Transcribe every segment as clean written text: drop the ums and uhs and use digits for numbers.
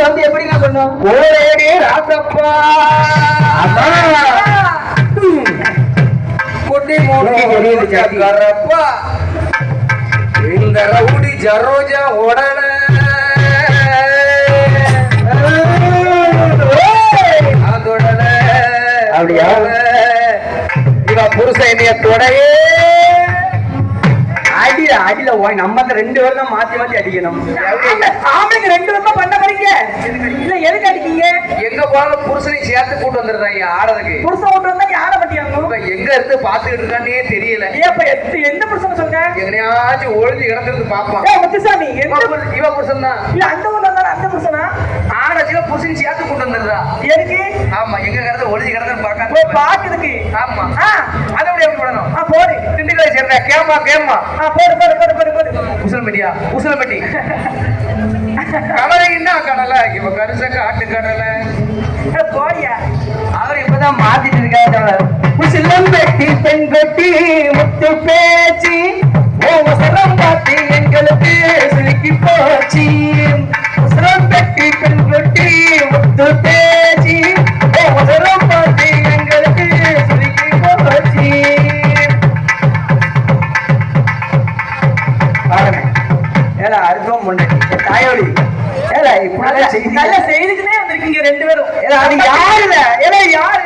வந்து எப்படிங்க பண்ணும்? ஓரேடி ராசப்பா குட்டி மூடி கரப்பா இந்த ரவுடி ஜரோஜா உடல அதோடல அப்படியா இவ புருஷன் தொடையே அடியில அடியில நம்ம ரெண்டு பேரும் தான் மாத்தி மாத்தி அடிக்கணும். ஆம்பளைங்க ரெண்டு பேரும் பண்ண போறீங்க இல்ல எதுக்கு அடிக்கீங்க? எங்க போனாலும் புருஷனை சேர்த்து கூட்டு வந்துடுறாங்க ஆடுறதுக்கு. புருஷன் கூட்டு வந்தா நீ ஆட மாட்டியாங்க? எங்க இருந்து பாத்துக்கிட்டு இருக்கானே தெரியல. எந்த புருஷன் சொல்ற? எங்கனையாச்சும் ஒழிஞ்சு கிடக்கிறது பாப்பான். முத்துசாமி இவ புருஷன் தான் இல்ல அந்த ஊர்ல இருந்தாலும் அந்த புருஷனா ஆடச்சுல புருஷன் சேர்த்து கூட்டு வந்துடுறா. எதுக்கு? ஆமா எங்க கிடந்து ஒழிஞ்சு கிடக்குன்னு பாக்க பாக்குறதுக்கு. ஆமா அதை விட எப்படி போடணும்? போடு திண்டுக்கலை சேர்ந்த கேமா கேமா போடு போடு போடு போடு போடு உசலம்பட்டியா உசலம்பட்டி கடலைன்னா கடலை இப்ப கரிசக்க ஆட்டு கடலை போடியா அவர் இப்பதான் மாத்திட்டு இருக்காரு. உசிலம்பட்டி பெண்கட்டி முத்து பேச்சு ஓசரம் பார்த்து எங்களுக்கு சிரிக்கி போச்சு. உசிலம்பட்டி பெண்கட்டி முத்து பேச்சு ஓசரம் பார்த்து எங்களுக்கு சிரிக்கி போச்சு. அர்த்தம் தாயோடி நல்ல செய்திக்குனே வந்திருக்கீங்க ரெண்டு பேரும். அது யாருல யாரு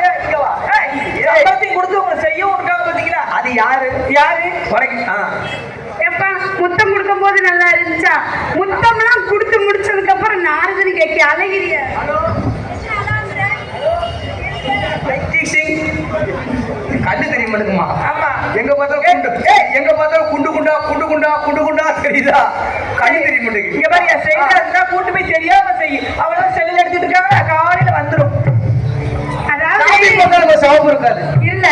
கொடுத்து உங்களை செய்ய உனக்காக பாத்தீங்களா? அது யாரு யாரு எப்பா முத்தம் கொடுக்கும் போது நல்லா இருந்துச்சா? முத்தம்லாம் கொடுத்து முடிச்சதுக்கு அப்புறம் நாரதனி கேட்க அழகிறிய கண்ணு தெரிய மாட்டேங்குமா? ஆமா எங்க பார்த்தாலும் குண்டு குண்டா குண்டு குண்டா குண்டு குண்டா தெரியுதா? கண்ணு தெரிய மாட்டேங்குது. இங்க பாருங்க செய்யறா கூட்டு போய் தெரியாம செய்யும். அவள செல்ல எடுத்துட்டு இருக்காங்க காலையில வந்துடும். அதாவது சவப்பு இருக்காது இல்ல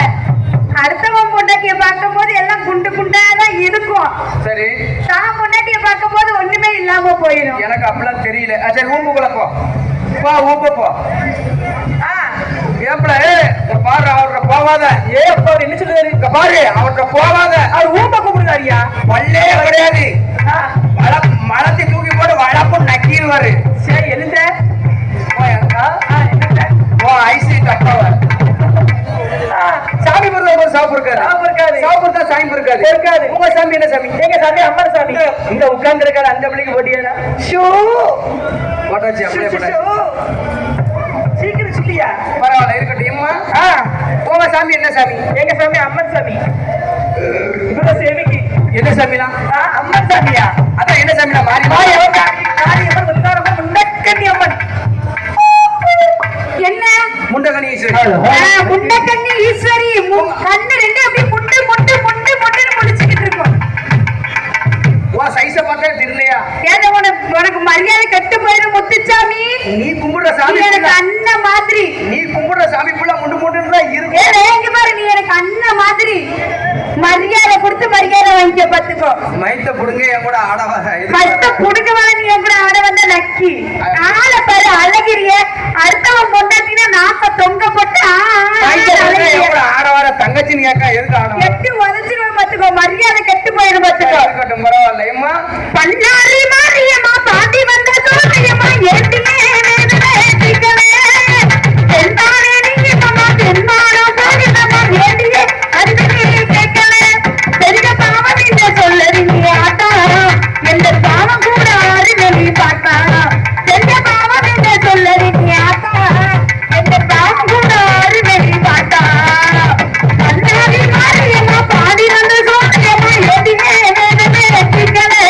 அடுத்தவன் பொண்டாட்டிய பார்க்கும் போது எல்லாம் குண்டு குண்டாதான் இருக்கும். சரி தான் பொண்டாட்டிய பார்க்கும் போது ஒண்ணுமே இல்லாம போயிடும். எனக்கு அப்படிலாம் தெரியல. சரி ஊம்புக்குள்ள போ ஊப்போ ஏப்பல பாரு அவர்கிட்ட போவாத. ஏப்பா என்ன சொல்லுவாரு? பாரு அவர்கிட்ட போவாத. அவர் ஊம்ப கூப்பிடுறாரியா? பல்லே கிடையாது. மலத்தை தூக்கி போட்டு வளப்பு நக்கிடுவாரு. சரி எழுந்த ஐசி தப்பவர் சாமி பொருள் சாப்பு இருக்காரு. சாப்பு தான் சாமி இருக்காது இருக்காது. உங்க சாமி என்ன சாமி? எங்க சாமி அம்மா சாமி. இங்க உட்கார்ந்து இருக்காரு அந்த பிள்ளைக்கு போட்டியா? ஷூ போட்டாச்சு அப்படியே சீக்கிரம் சொல்லியா? பரவாயில்ல இருக்கட்டும். அம்மா உங்க சாமி என்ன சாமி? எங்க சாமி அம்மன் சாமி. இவங்க சேமிக்கு என்ன சாமிலாம்? அம்மன் சாமியா? அதான் என்ன சாமிலாம் மாறி மாறி முண்டக்கண்ணி அம்மன். என்ன முண்டக்கண்ணி ஈஸ்வரி? முண்டக்கண்ணி ஈஸ்வரி கண்ணு ரெண்டு அப்படியே முண்டு முண்டு முண்டு முண்டுன்னு முடிச்சுக்கிட்டு இருக்கும். சைஸ பார்த்தா தெரியலையா? ஏதோ உனக்கு மரியாதை கெட்டு போயிடும் முத்துச்சாமி. நீ கும்பிடுற சாமி எனக்கு அண்ணன் மாதிரி. நீ கும்பிடுற சாமி புள்ள முண்டு முண்டுன்னு தான் இருக்கு. ஏங்க பாரு நீ எனக்கு அண்ணன் மாதிரி. மரியாதை கொடுத்து மரியாதை வாங்கிக்க பாத்துக்கோ. மைத்த புடுங்க என் கூட ஆட வர. மைத்த புடுங்க வர நீ என் கூட ஆட வந்த நக்கி. ஆள பாரு அழகிரிய. அடுத்தவன் பொண்டாட்டினா நாக்க தொங்க போட்டு ஆட வர தங்கச்சின்னு கேட்க எதுக்கு ஆட? எட்டு உதச்சிருவேன் பாத்துக்கோ. மரியாதை கெட்டு போயிடும் பாத்துக்கோ. இருக்கட்டும் பரவாயில்லையம்மா. பல்லாரி மாரியம்மா பாண்டி வந்த சோழையம்மா ஏற்றினே வேண்டிக்கவே தென்பாரே நீங்க மாமா தென்பாரோ போகிறமா வேண்டியே அதுவே கேட்கல பெரிய பாவம் நீங்க சொல்லறீங்க ஆட்டா எந்த பாவம் கூட அறிவெளி பாட்டா எந்த பாவம் நீங்க சொல்லறீங்க ஆட்டா எந்த பாவம் கூட அறிவெளி பாட்டா பல்லாரி மாரியம்மா பாண்டி வந்த சோழையம்மா ஏற்றினே வேண்டிக்கவே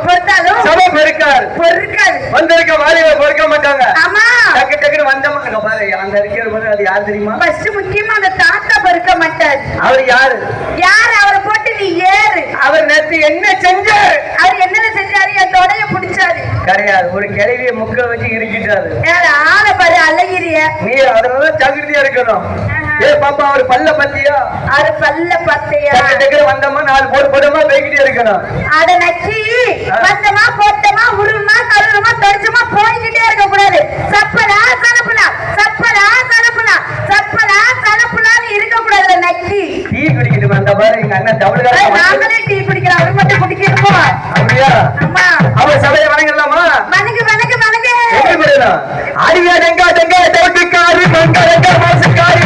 பொறுத்தாலும் சபை பொறுக்காது வந்திருக்க வாலிப பொறுக்க மாட்டாங்க. ஆமா டக்கு டக்குன்னு வந்தவங்க பாரு அந்த இருக்கிற போது அது யார் தெரியுமா? ஃபர்ஸ்ட் முக்கியமா அந்த தாத்தா பொறுக்க மாட்டாரு. அவர் யாரு? அவரை போட்டு நீ ஏறு. அவர் நேத்து என்ன செஞ்சாரு? அவர் என்ன செஞ்சாரு? என் தொடைய பிடிச்சாரு. கிடையாது, ஒரு கிழவிய முக்க வச்சு இருக்கிட்டாரு. ஆளை பாரு அழகிரிய. நீ அதனால ஜாகிரதையா இருக்கணும். ஏ பாப்பா அவர் பல்ல பத்தியா? அது பல்ல பத்தியா? வந்தமா 4 போடமா போய்கிட்டே இருக்கணும். அத நக்கி வந்தமா போட்டமா உருமா கருமா தொடிச்சமா போய்கிட்டே இருக்க கூடாது. சப்பலா சலப்புலா சப்பலா சலப்புலா சப்பலா சலப்புலான்னு இருக்க கூடாது. நக்கி டீ குடிக்கிட்டு வந்த பாரு எங்க அண்ணன் தமிழ்கார. நாங்களே டீ குடிக்கிறோம், அவர் மட்டும் குடிக்கிறோம். அப்படியா? ஆமா. அவர் சபையை வணங்கலாமா? வணங்கு வணங்கு வணங்கு. எப்படி பண்ணலாம்? அடியா டங்கா டங்கா டோட்டிக்காரி மங்கரங்க மாசுக்காரி.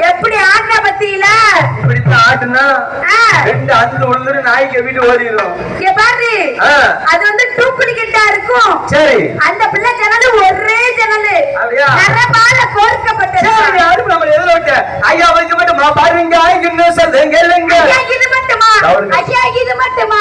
எப்படி ஆட்ட பத்தியில இப்படி ஆட்டுனா ரெண்டு அந்து உழுந்துரு நாய்க்கு வீட்டு ஓடிடும். பாரு அது வந்து டூப்ளிகேட்டா இருக்கும். சரி அந்த பிள்ளை ஜனது ஒரே